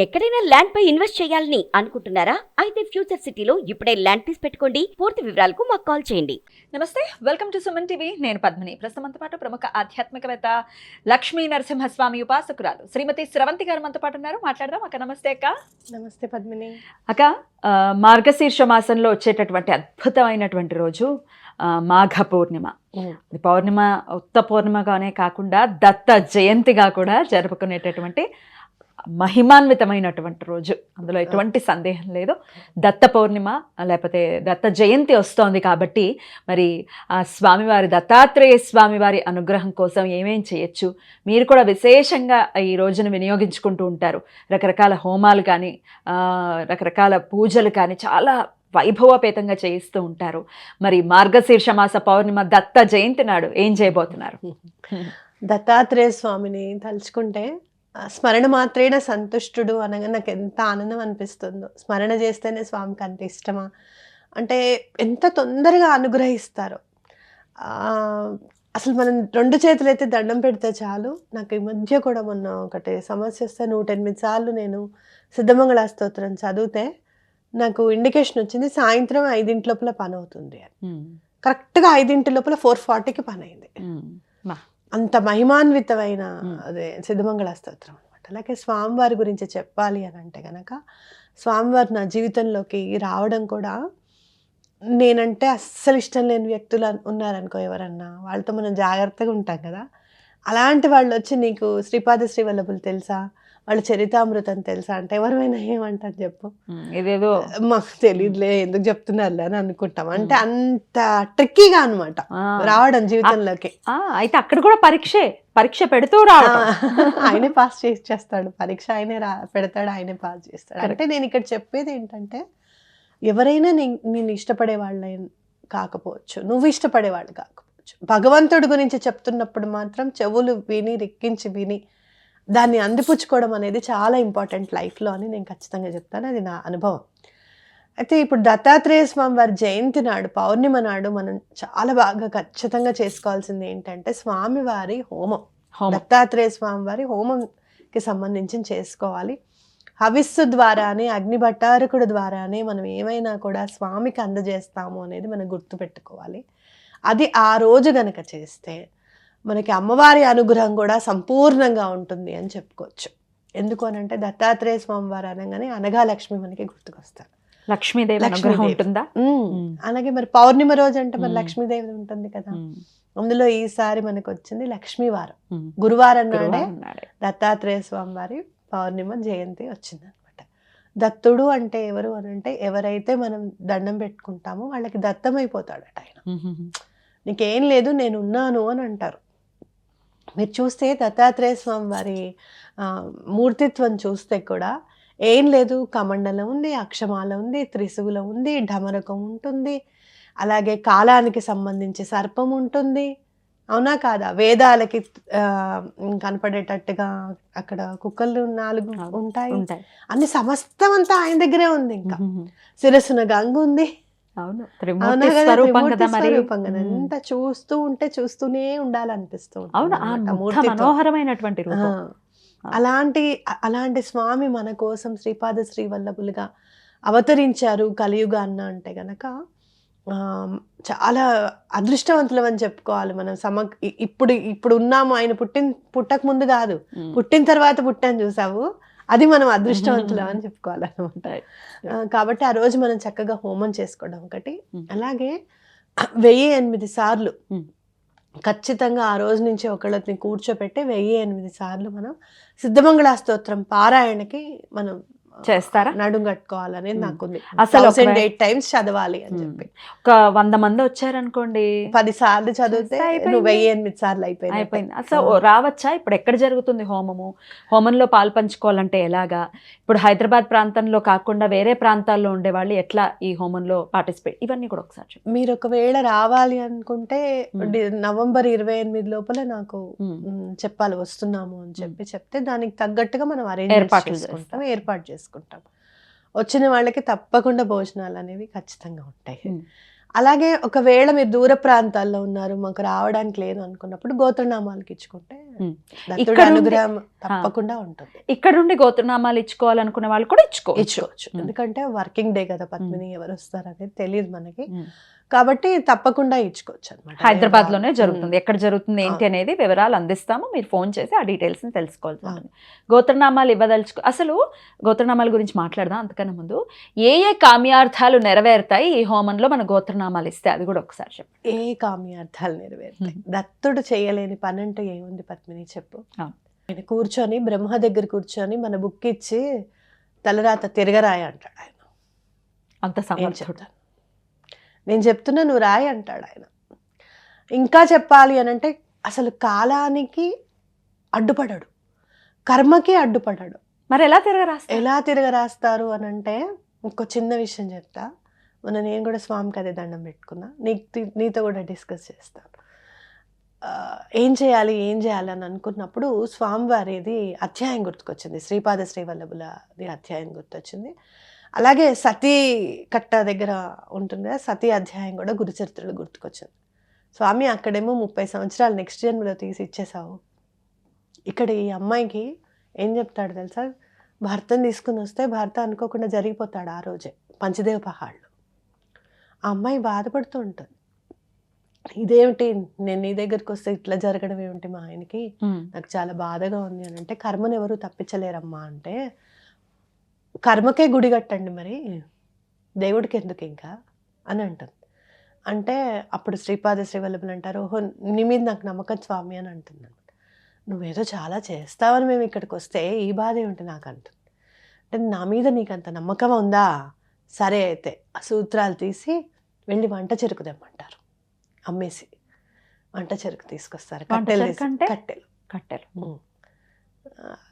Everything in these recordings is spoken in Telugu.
ఎక్కడైనా ల్యాండ్ పై ఇన్వెస్ట్ చేయాలని అనుకుంటున్నారా? అయితే ఫ్యూచర్ సిటీలో ఇప్పుడే ల్యాండ్ తీసి పెట్టుకోండి. పూర్తి వివరాలకు మాకు కాల్ చేయండి. నమస్తే, వెల్కమ్ టు సుమన్ టీవీ. నేను పద్మిని. ప్రస్తుతంతో పాటు ప్రముఖ ఆధ్యాత్మికవేత్త లక్ష్మీ నరసింహస్వామి ఉపాసకురాలు శ్రీమతి స్రవంతి గారు మనతో పాటు ఉన్నారు. మాట్లాడదాం. అక్క నమస్తే. అక్క నమస్తే పద్మిని. అక్క, మార్గశీర్ష మాసంలో వచ్చేటటువంటి అద్భుతమైనటువంటి రోజు మాఘ పౌర్ణిమ. పౌర్ణిమ ఉత్త పౌర్ణిమగానే కాకుండా దత్త జయంతిగా కూడా జరుపుకునేటటువంటి మహిమాన్వితమైనటువంటి రోజు. అందులో ఎటువంటి సందేహం లేదు. దత్త పౌర్ణిమ లేకపోతే దత్త జయంతి వస్తోంది కాబట్టి మరి ఆ స్వామివారి దత్తాత్రేయ స్వామివారి అనుగ్రహం కోసం ఏమేం చేయొచ్చు, మీరు కూడా విశేషంగా ఈ రోజును వినియోగించుకుంటూ ఉంటారు. రకరకాల హోమాలు కానీ రకరకాల పూజలు కానీ చాలా వైభవపేతంగా చేయిస్తూ ఉంటారు. మరి మార్గశీర్ష మాస పౌర్ణిమ దత్త జయంతి నాడు ఏం చేయబోతున్నారు? దత్తాత్రేయ స్వామిని తలుచుకుంటే స్మరణ మాత్రేణ సంతుష్టుడు అనగా నాకు ఎంత ఆనందం అనిపిస్తుందో. స్మరణ చేస్తేనే స్వామికి అంత ఇష్టమా అంటే ఎంత తొందరగా అనుగ్రహిస్తారో. అసలు మనం 2 చేతులైతే దండం పెడితే చాలు. నాకు ఈ మధ్య కూడా మొన్న ఒకటి సమస్య వస్తే 108 సార్లు నేను సిద్ధమంగళ స్తోత్రం చదివితే నాకు ఇండికేషన్ వచ్చింది సాయంత్రం 5 లోపల పని అవుతుంది అని. కరెక్ట్గా 5 లోపల 4:40కి పని అయింది. అంత మహిమాన్వితమైన అదే సిద్ధమంగళ స్తోత్రం అనమాట. అలాగే స్వామివారి గురించి చెప్పాలి అని అంటే కనుక స్వామివారు నా జీవితంలోకి రావడం కూడా, నేనంటే అస్సలు ఇష్టం లేని వ్యక్తులు ఉన్నారనుకో ఎవరన్నా, వాళ్ళతో మనం జాగ్రత్తగా ఉంటాం కదా. అలాంటి వాళ్ళు వచ్చి నీకు శ్రీపాద శ్రీవల్లభులు తెలుసా, వాళ్ళ చరితామృతం తెలుసా అంటే ఎవరైనా ఏమంటారు చెప్పు, ఇదేదో మాకు తెలియదులే ఎందుకు చెప్తున్నారులే అని అనుకుంటాం. అంటే అంత ట్రిక్కీగా అనమాట రావడం జీవితంలోకి. అయితే అక్కడ కూడా పరీక్ష పెడుతూ రావడం. ఆయనే పాస్ చేస్తాడు పరీక్ష, ఆయనే పెడతాడు, ఆయనే పాస్ చేస్తాడు. అంటే నేను ఇక్కడ చెప్పేది ఏంటంటే, ఎవరైనా నేను ఇష్టపడే వాళ్ళ కాకపోవచ్చు, నువ్వు ఇష్టపడేవాళ్ళు కాకపోవచ్చు, భగవంతుడి గురించి చెప్తున్నప్పుడు మాత్రం చెవులు విని రెక్కించి విని దాన్ని అందిపుచ్చుకోవడం అనేది చాలా ఇంపార్టెంట్ లైఫ్లో అని నేను ఖచ్చితంగా చెప్తాను. అది నా అనుభవం. అయితే ఇప్పుడు దత్తాత్రేయ స్వామి వారి జయంతి నాడు, పౌర్ణిమ నాడు మనం చాలా బాగా ఖచ్చితంగా చేసుకోవాల్సింది ఏంటంటే స్వామివారి హోమం. దత్తాత్రేయ స్వామి వారి హోమంకి సంబంధించి చేసుకోవాలి. హవిస్సు ద్వారానే, అగ్నిభట్టారకుడు ద్వారానే మనం ఏమైనా కూడా స్వామికి అందజేస్తాము అనేది మనం గుర్తుపెట్టుకోవాలి. అది ఆ రోజు గనక చేస్తే మనకి అమ్మవారి అనుగ్రహం కూడా సంపూర్ణంగా ఉంటుంది అని చెప్పుకోవచ్చు. ఎందుకు అని అంటే దత్తాత్రేయ స్వామి వారు అనగానే అనగా లక్ష్మి మనకి గుర్తుకొస్తారు. లక్ష్మీదేవి అనుగ్రహం ఉంటుందా? అలాగే మరి పౌర్ణిమ రోజు అంటే మరి లక్ష్మీదేవి ఉంటుంది కదా. అందులో ఈసారి మనకు వచ్చింది లక్ష్మీవారం, గురువారం నాడే దత్తాత్రేయ స్వామి వారి పౌర్ణిమ జయంతి వచ్చింది అనమాట. దత్తుడు అంటే ఎవరు అని అంటే, ఎవరైతే మనం దండం పెట్టుకుంటామో వాళ్ళకి దత్తమైపోతాడట ఆయన. నీకేం లేదు నేనున్నాను అని అంటారు. మీరు చూస్తే దత్తాత్రేయ స్వామి వారి మూర్తిత్వం చూస్తే కూడా ఏం లేదు, కమండలం ఉంది, అక్షమాల ఉంది, త్రిశూలం ఉంది, ఢమరకం ఉంటుంది, అలాగే కాలానికి సంబంధించి సర్పం ఉంటుంది. అవునా కాదా? వేదాలకి కనపడేటట్టుగా అక్కడ కుక్కలు 4 ఉంటాయి. అన్ని సమస్తం అంతా ఆయన దగ్గరే ఉంది. ఇంకా శిరస్సున గంగ ఉంది. ఎంత చూస్తూ ఉంటే చూస్తూనే ఉండాలనిపిస్తూ మనోహరమైనటువంటి అలాంటి స్వామి మన కోసం శ్రీపాద శ్రీవల్లభులుగా అవతరించారు కలియుగ అన్న అంటే గనక చాలా అదృష్టవంతులం అని చెప్పుకోవాలి మనం. ఇప్పుడు ఉన్నాము, ఆయన పుట్టక ముందు కాదు, పుట్టిన తర్వాత పుట్టాను చూసావు, అది మనం అదృష్టవంతులం అని చెప్పుకోవాలన్నమాట. కాబట్టి ఆ రోజు మనం చక్కగా హోమం చేసుకోవడం ఒకటి. అలాగే 1008 సార్లు ఖచ్చితంగా ఆ రోజు నుంచి ఒకళ్ళని కూర్చోపెట్టి 1008 సార్లు మనం సిద్ధమంగళ స్తోత్రం పారాయణకి మనం చేస్తారా? నడుం కట్టుకోవాలనేది నాకుంది. అసలు 1008 టైమ్స్ చదవాలి అని చెప్పి. ఒక 100 మంది వచ్చారనుకోండి, 10 సార్లు చదివితే 1008 సార్లు అయిపోయింది. అసలు రావచ్చా? ఇప్పుడు ఎక్కడ జరుగుతుంది హోమము? హోమంలో పాలు పంచుకోవాలంటే ఎలాగా? ఇప్పుడు హైదరాబాద్ ప్రాంతంలో కాకుండా వేరే ప్రాంతాల్లో ఉండే వాళ్ళు ఎట్లా ఈ హోమంలో పార్టిసిపేట్, ఇవన్నీ కూడా ఒకసారి మీరు ఒకవేళ రావాలి అనుకుంటే నవంబర్ 28 లోపల నాకు చెప్పాలి వస్తున్నాము అని చెప్తే దానికి తగ్గట్టుగా మనం ఏర్పాటు చేసుకుంటాం. వచ్చిన వాళ్ళకి తప్పకుండా భోజనాలు అనేవి ఖచ్చితంగా ఉంటాయి. అలాగే ఒకవేళ మీరు దూర ప్రాంతాల్లో ఉన్నారు, మాకు రావడానికి లేదు అనుకున్నప్పుడు గోత్రనామాలకి ఇచ్చుకుంటే దత్తుడి ఇక్కడ ఉండి- అనుగ్రహం తప్పకుండా ఉంటుంది. ఇక్కడ నుండి గోత్రనామాలు ఇచ్చుకోవాలనుకునే వాళ్ళు కూడా ఇచ్చుకోవచ్చు. ఎందుకంటే వర్కింగ్ డే కదా పద్మిని, ఎవరు వస్తారు అనేది తెలియదు మనకి, మ్మ్. కాబట్టి తప్పకుండా ఇచ్చుకోవచ్చు అనమాట. హైదరాబాద్ లోనే జరుగుతుంది. ఎక్కడ జరుగుతుంది ఏంటి అనేది వివరాలు అందిస్తాము. మీరు ఫోన్ చేసి ఆ డీటెయిల్స్ ని తెలుసుకోవాల్సి ఉంటుంది. గోత్రనామాలు అసలు గోత్రనామాల గురించి మాట్లాడదాం. అంతకన్నా ముందు ఏ కామ్యార్థాలు నెరవేరుతాయి ఈ హోమంలో మన గోత్రనామాలు ఇస్తే అది కూడా ఒకసారి చెప్పండి. ఏ కామ్యార్థాలు నెరవేరుతాయి? దత్తుడు చేయలేని పని అంటూ ఏముంది పద్మిని చెప్పు? ఆయన కూర్చొని బ్రహ్మ దగ్గర కూర్చొని మన బుక్ ఇచ్చి తలరాత తిరగరాయ అంటాడు ఆయన. అంత సమర్థుడు. నేను చెప్తున్నా నువ్వు రాయి అంటాడు ఆయన. ఇంకా చెప్పాలి అని అంటే అసలు కాలానికి అడ్డుపడడు, కర్మకి అడ్డుపడడు. మరి ఎలా తిరగరాస్తారు అని అంటే ఇంకో చిన్న విషయం చెప్తా. నేను కూడా స్వామికి అదే దండం పెట్టుకున్నా, నీతో కూడా డిస్కస్ చేస్తాను. ఏం చేయాలి అని అనుకున్నప్పుడు స్వామివారిది అధ్యాయం గుర్తుకొచ్చింది, శ్రీపాద శ్రీవల్లభులది అధ్యాయం గుర్తొచ్చింది. అలాగే సతీ కట్ట దగ్గర ఉంటుంది కదా, సతీ అధ్యాయం కూడా గురుచరిత్రలు గుర్తుకొచ్చింది. స్వామి అక్కడేమో 30 సంవత్సరాలు నెక్స్ట్ జన్మలో తీసి ఇచ్చేసావు, ఇక్కడ ఈ అమ్మాయికి ఏం చెప్తాడు తెలుసా? భర్తను తీసుకుని వస్తే భర్త అనుకోకుండా జరిగిపోతాడు ఆ రోజే పంచదేవ పహాళ్ళు. ఆ అమ్మాయి బాధపడుతూ ఉంటుంది, ఇదేమిటి నేను నీ దగ్గరికి వస్తే ఇట్లా జరగడం ఏమిటి మా ఆయనకి, నాకు చాలా బాధగా ఉంది అని అంటే, కర్మను ఎవరు తప్పించలేరమ్మా అంటే, కర్మకే గుడి కట్టండి మరి దేవుడికి ఎందుకు ఇంకా అని అంటుంది. అంటే అప్పుడు శ్రీపాద శ్రీవల్లభులు అంటారు, ఓహో నీ మీద నాకు నమ్మకం స్వామి అని అంటుంది అనమాట. నువ్వేదో చాలా చేస్తావని మేము ఇక్కడికి వస్తే ఈ బాధ ఏమిటి నాకు అంటుంది. అంటే నా మీద నీకు అంత నమ్మకం ఉందా, సరే అయితే ఆ సూత్రాలు తీసి వెళ్ళి వంట చెరుకు తెమ్మంటారు. అమ్మేసి వంట చెరుకు తీసుకొస్తారు,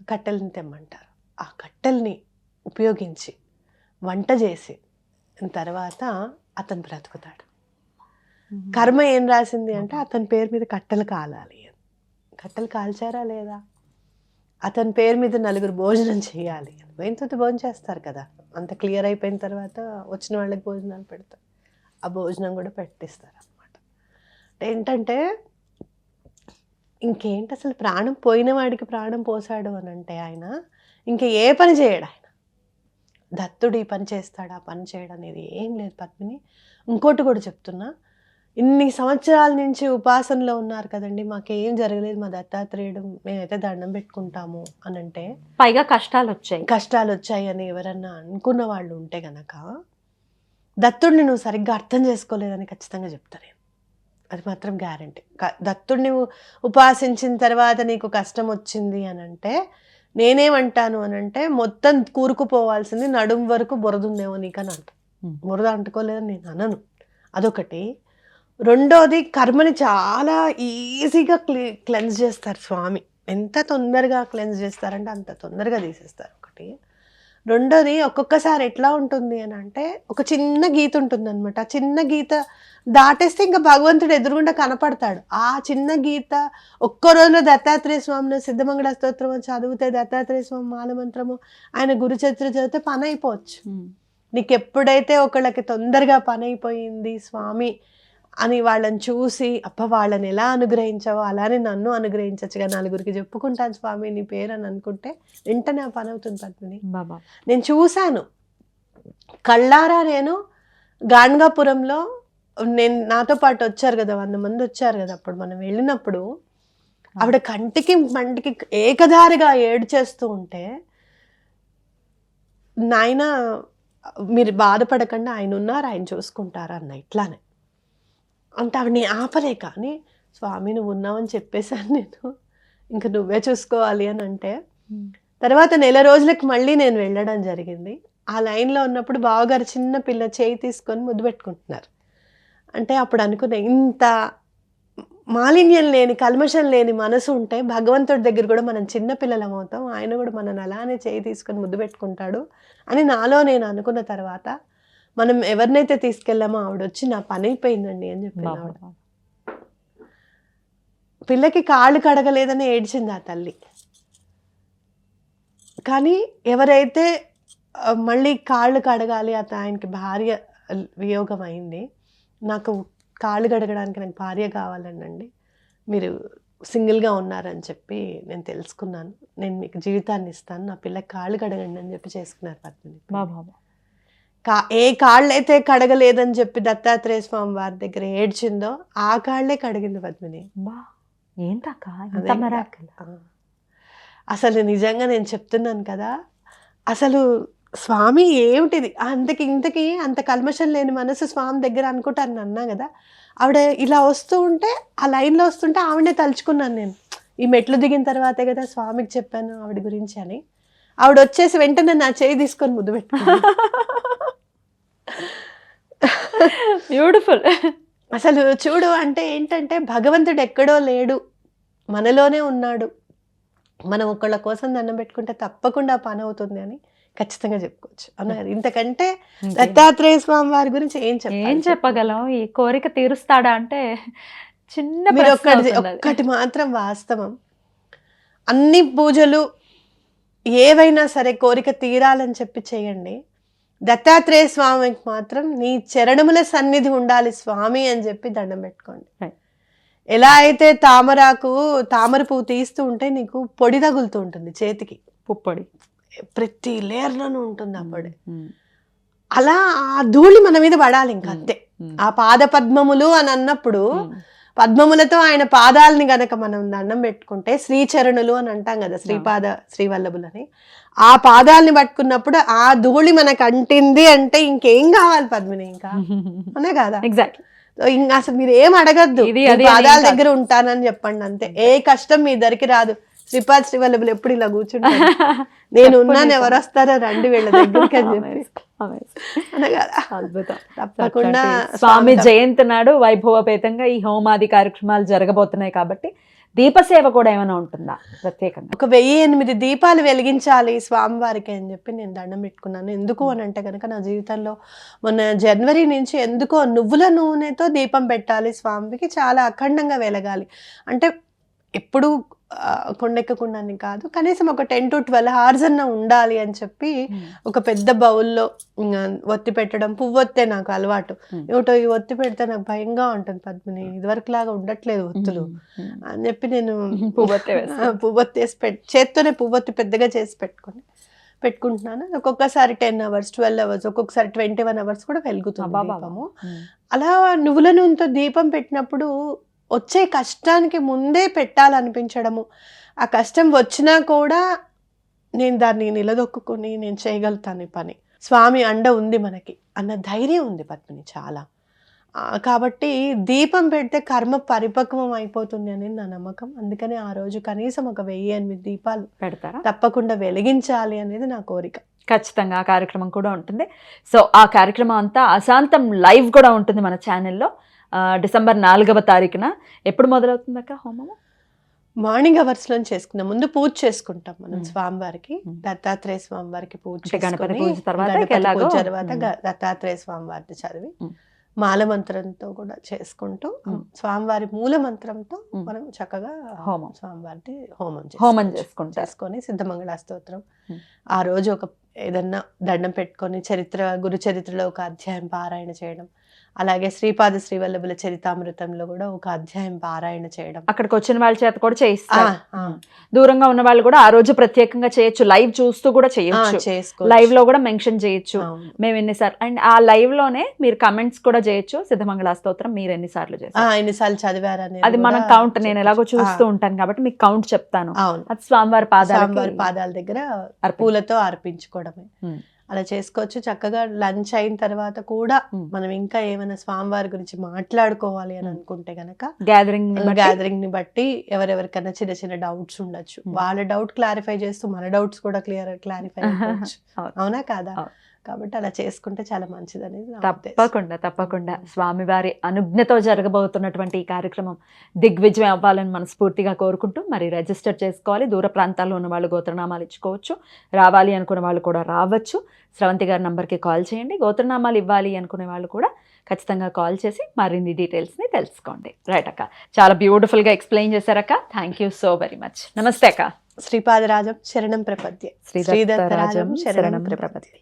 కట్టెలని తెమ్మంటారు. ఆ కట్టెల్ని ఉపయోగించి వంట చేసి తర్వాత అతను బ్రతుకుతాడు. కర్మ ఏం రాసింది అంటే అతని పేరు మీద కట్టెలు కాలాలి. కట్టెలు కాల్చారా లేదా? అతని పేరు మీద 9 భోజనం చేయాలి. పోయిన భోజనం చేస్తారు కదా, అంత క్లియర్ అయిపోయిన తర్వాత వచ్చిన వాళ్ళకి భోజనాలు పెడతారు. ఆ భోజనం కూడా పెట్టిస్తారు అన్నమాట. ఏంటంటే ఇంకేంటి అసలు ప్రాణం పోయిన వాడికి ప్రాణం పోసాడు అని అంటే ఆయన ఇంకా ఏ పని చేయడు. ఆయన దత్తుడు ఈ పని చేస్తాడు, ఆ పని చేయడం అనేది ఏం లేదు పద్మిని. ఇంకోటి కూడా చెప్తున్నా, ఇన్ని సంవత్సరాల నుంచి ఉపాసనలో ఉన్నారు కదండి, మాకేం జరగలేదు, మా దత్తాత్రేయుడు మేమైతే దండం పెట్టుకుంటాము అని అంటే, పైగా కష్టాలు వచ్చాయి అని ఎవరన్నా అనుకున్న వాళ్ళు ఉంటే గనక దత్తుడిని నువ్వు సరిగ్గా అర్థం చేసుకోలేదని ఖచ్చితంగా చెప్తాను నేను. అది మాత్రం గ్యారంటీ. దత్తుడిని ఉపాసించిన తర్వాత నీకు కష్టం వచ్చింది అని అంటే నేనేమంటాను అని అంటే, మొత్తం కూరుకుపోవాల్సింది నడుం వరకు బురద ఉందేమో నీకని అంట. బురద అంటుకోలేదని నేను అనను, అదొకటి. రెండోది, కర్మని చాలా ఈజీగా క్లెన్స్ చేస్తారు స్వామి. ఎంత తొందరగా క్లెన్స్ చేస్తారంటే అంత తొందరగా తీసేస్తారు, ఒకటి. రెండోది, ఒక్కొక్కసారి ఎట్లా ఉంటుంది అని అంటే ఒక చిన్న గీత ఉంటుంది అనమాట. ఆ చిన్న గీత దాటేస్తే ఇంకా భగవంతుడు ఎదురుగుండా కనపడతాడు. ఆ చిన్న గీత ఒక్క రోజులో దత్తాత్రేయ స్వామిని సిద్ధమంగళ స్తోత్రం చదివితే, దత్తాత్రేయ స్వామి మాలమంత్రము, ఆయన గురుచరిత్ర చదివితే పని అయిపోవచ్చు. నీకు ఎప్పుడైతే ఒకళ్ళకి తొందరగా పని అయిపోయింది స్వామి అని వాళ్ళని చూసి, అప్ప వాళ్ళని ఎలా అనుగ్రహించావో అలానే నన్ను అనుగ్రహించచ్చుగా, 4గురికి చెప్పుకుంటాను స్వామి నీ పేరు అని అనుకుంటే వెంటనే ఆ పని అవుతుంది పద్మిని. నేను చూశాను కళ్ళారా. నేను గాణగాపురంలో నాతో పాటు వచ్చారు కదా, 100 మంది వచ్చారు కదా అప్పుడు మనం వెళ్ళినప్పుడు, ఆవిడ కంటికి మంటికి ఏకధారిగా ఏడు చేస్తూ ఉంటే, నాయన మీరు బాధపడకండి, ఆయన ఉన్నారు, ఆయన చూసుకుంటారు అన్న. ఇట్లానే అంటే ఆవిడని ఆపలే. కానీ స్వామి నువ్వు ఉన్నావని చెప్పేశాను నేను, ఇంకా నువ్వే చూసుకోవాలి అని అంటే, తర్వాత 1 రోజులకి మళ్ళీ నేను వెళ్ళడం జరిగింది. ఆ లైన్లో ఉన్నప్పుడు బావగారు చిన్న పిల్ల చేయి తీసుకొని ముద్దు పెట్టుకుంటున్నారు. అంటే అప్పుడు అనుకున్నా, ఇంత మాలిన్యం లేని, కల్మషం లేని మనసు ఉంటే భగవంతుడి దగ్గర కూడా మనం చిన్నపిల్లలం అవుతాం, ఆయన కూడా మనల్ని అలానే చేయి తీసుకొని ముద్దు పెట్టుకుంటాడు అని నాలో నేను అనుకున్న తర్వాత, మనం ఎవరినైతే తీసుకెళ్ళామో ఆవిడ వచ్చి నా పని అయిపోయిందండి అని చెప్పింది ఆవిడ. పిల్లకి కాళ్ళు కడగలేదని ఏడ్చింది ఆ తల్లి. కానీ ఎవరైతే మళ్ళీ కాళ్ళు కడగాలి, ఆయనకి భార్య వియోగం అయింది, నాకు కాళ్ళు గడగడానికి నాకు భార్య కావాలనండి, మీరు సింగిల్గా ఉన్నారని చెప్పి నేను తెలుసుకున్నాను, నేను మీకు జీవితాన్ని ఇస్తాను, నా పిల్ల కాళ్ళు కడగండి అని చెప్పి చేసుకున్నారు పద్మిని. ఏ కాళ్ళు అయితే కడగలేదని చెప్పి దత్తాత్రేయ స్వామి వారి దగ్గర ఏడ్చిందో ఆ కాళ్ళే కడిగింది పద్మిని. ఏంటక్క అదే కదా. అసలు నిజంగా నేను చెప్తున్నాను కదా, అసలు స్వామి ఏమిటిది, ఇంతకి అంత కల్మషం లేని మనసు స్వామి దగ్గర అనుకుంటాను అన్నా కదా. ఆవిడ ఇలా వస్తూ ఉంటే, ఆ లైన్లో వస్తుంటే ఆవిడనే తలుచుకున్నాను నేను. ఈ మెట్లు దిగిన తర్వాతే కదా స్వామికి చెప్పాను ఆవిడ గురించి అని. ఆవిడ వచ్చేసి వెంటనే నా చేయి తీసుకొని ముద్దు పెట్టుకున్నాను. బ్యూటిఫుల్. అసలు చూడు, అంటే ఏంటంటే భగవంతుడు ఎక్కడో లేడు, మనలోనే ఉన్నాడు. మనం ఒకళ్ళ కోసం దండం పెట్టుకుంటే తప్పకుండా పని అవుతుంది అని ఖచ్చితంగా చెప్పుకోవచ్చు. అవునా? ఇంతకంటే దత్తాత్రేయ స్వామి వారి గురించి ఏం చెప్పగలం? ఈ కోరిక తీరుస్తాడా అంటే చిన్న మీరు ప్రశ్న అవుతుంది అది. ఒక్కటి మాత్రం వాస్తవం, అన్ని పూజలు ఏవైనా సరే కోరిక తీరాలని చెప్పి చేయండి, దత్తాత్రేయ స్వామికి మాత్రం నీ చరణముల సన్నిధి ఉండాలి స్వామి అని చెప్పి దండం పెట్టుకోండి. ఎలా అయితే తామర పువ్వు తీస్తూ ఉంటే నీకు పొడి తగులుతూ ఉంటుంది చేతికి, పుప్పొడి ప్రతి లేయర్లోనూ ఉంటుంది ఆ పొడి, అలా ఆ ధూళి మన మీద పడాలి ఇంక అంతే. ఆ పాద పద్మములు అని అన్నప్పుడు పద్మములతో ఆయన పాదాలని గనక మనం దండం పెట్టుకుంటే, శ్రీచరణులు అని అంటాం కదా, శ్రీవల్లభులని, ఆ పాదాలని పట్టుకున్నప్పుడు ఆ ధూళి మనకు అంటింది అంటే ఇంకేం కావాలి పద్మిని, ఇంకా అనే కదా. ఎగ్జాక్ట్లీ. ఇంకా అసలు మీరు ఏం అడగద్దు, పాదాల దగ్గర ఉంటానని చెప్పండి అంతే. ఏ కష్టం మీ దగ్గరికి రాదు. శ్రీవల్లభులు ఎప్పుడు ఇలా కూర్చుంటారు, నేను ఉన్నాను, ఎవరు వస్తారో రండి వీళ్ళ దగ్గరికి అని చెప్పి. అద్భుతం. తప్పకుండా స్వామి జయంతి నాడు వైభవపేతంగా ఈ హోమాది కార్యక్రమాలు జరగబోతున్నాయి కాబట్టి దీపసేవ కూడా ఏమైనా ఉంటుందా ప్రత్యేకంగా? ఒక 1008 దీపాలు వెలిగించాలి స్వామివారికి అని చెప్పి నేను దండం పెట్టుకున్నాను. ఎందుకు అని అంటే కనుక, నా జీవితంలో మొన్న జనవరి నుంచి ఎందుకో నువ్వుల నూనెతో దీపం పెట్టాలి స్వామికి, చాలా అఖండంగా వెలగాలి అంటే, ఎప్పుడు కొండెక్కకుండా కాదు, కనీసం ఒక 10 to 12 hours అన్న ఉండాలి అని చెప్పి ఒక పెద్ద బౌల్లో ఒత్తి పెట్టడం. పువ్వొత్తే నాకు అలవాటు, ఏమిటో ఈ ఒత్తి పెడితే నాకు భయంగా ఉంటుంది పద్మిని, ఇదివరకు లాగా ఉండట్లేదు ఒత్తులు అని చెప్పి నేను పువ్వొత్తేసి చేత్తోనే పువ్వొత్తి పెద్దగా చేసి పెట్టుకుంటున్నాను. ఒక్కొక్కసారి 10 hours 12 hours, ఒక్కొక్కసారి 21 hours కూడా వెలుగుతుంది దీపము. అలా నువ్వుల నూనెతో దీపం పెట్టినప్పుడు వచ్చే కష్టానికి ముందే పెట్టాలనిపించడము, ఆ కష్టం వచ్చినా కూడా నేను దాన్ని నిలదొక్కుని నేను చేయగలుగుతాను ఈ పని, స్వామి అండ ఉంది మనకి అన్న ధైర్యం ఉంది పద్మిని చాలా. కాబట్టి దీపం పెడితే కర్మ పరిపక్వం అయిపోతుంది అనేది నా నమ్మకం. అందుకని ఆ రోజు కనీసం ఒక 1008 దీపాలు పెడతారా? తప్పకుండా వెలిగించాలి అనేది నా కోరిక. ఖచ్చితంగా ఆ కార్యక్రమం కూడా ఉంటుంది. సో ఆ కార్యక్రమం అంతా అశాంతం లైవ్ కూడా ఉంటుంది మన ఛానల్లో. డిసెంబర్ 4వ తారీఖున. ఎప్పుడు మొదలవుతుంది అక్క హోమము? మార్నింగ్ అవర్స్ లో చేసుకుందాం. ముందు పూజ చేసుకుంటాం మనం స్వామివారికి, దత్తాత్రేయ స్వామివారికి పూజ గణపతి పూజ తర్వాత దత్తాత్రేయ స్వామివారిని చదివి మాల మంత్రంతో కూడా చేసుకుంటూ స్వామివారి మూల మంత్రంతో మనం చక్కగా స్వామివారిని హోమం చేసుకొని సిద్ధమంగళ స్తోత్రం ఆ రోజు ఒక ఏదన్నా దండం పెట్టుకొని గురు చరిత్రలో ఒక అధ్యాయం పారాయణ చేయడం, అలాగే శ్రీవల్లభుల చరితామృతంలో కూడా ఒక అధ్యాయం పారాయణ చేయడం. అక్కడికి వచ్చిన వాళ్ళ చేత కూడా చేయిస్తారు. దూరంగా ఉన్న వాళ్ళు కూడా ఆ రోజు ప్రత్యేకంగా చేయొచ్చు, లైవ్ చూస్తూ కూడా చేయొచ్చు, లైవ్ లో కూడా మెన్షన్ చేయొచ్చు మేము ఎన్నిసార్లు, అండ్ ఆ లైవ్ లోనే మీరు కమెంట్స్ కూడా చేయొచ్చు. సిద్ధమంగళ స్తోత్రం మీరు ఎన్నిసార్లు ఎన్నిసార్లు చదివారని అది మనం కౌంట్, నేను ఎలాగో చూస్తూ ఉంటాను కాబట్టి మీకు కౌంట్ చెప్తాను. అది స్వామివారి పాదాల దగ్గర పూలతో అర్పించుకోవడమే. అలా చేసుకోవచ్చు. చక్కగా లంచ్ అయిన తర్వాత కూడా మనం ఇంకా ఏమైనా స్వామివారి గురించి మాట్లాడుకోవాలి అని అనుకుంటే గనక గ్యాదరింగ్ ని బట్టి ఎవరెవరికైనా చిన్న చిన్న డౌట్స్ ఉండొచ్చు, వాళ్ళ డౌట్ క్లారిఫై చేస్తూ మన డౌట్స్ కూడా క్లారిఫై అవ్వచ్చు. అవునా కాదా? కాబట్టి అలా చేసుకుంటే చాలా మంచిది అనేది. తప్పకుండా స్వామివారి అనుజ్ఞతో జరగబోతున్నటువంటి ఈ కార్యక్రమం దిగ్విజయం అవ్వాలని మనస్ఫూర్తిగా కోరుకుంటూ, మరి రిజిస్టర్ చేసుకోవాలి. దూర ప్రాంతాల్లో ఉన్న వాళ్ళు గోత్రనామాలు ఇచ్చుకోవచ్చు, రావాలి అనుకునే వాళ్ళు కూడా రావచ్చు. స్రవంతి గారి నంబర్కి కాల్ చేయండి. గోత్రనామాలు ఇవ్వాలి అనుకునే వాళ్ళు కూడా ఖచ్చితంగా కాల్ చేసి మరిన్ని డీటెయిల్స్ని తెలుసుకోండి. రైట్ అక్క, చాలా బ్యూటిఫుల్గా ఎక్స్ప్లెయిన్ చేశారక్క. Thank you so very much. నమస్తే అక్క. శ్రీపాదరాజం శరణం ప్రపద్యే. శ్రీదత్తరాజం శరణం ప్రపద్యే.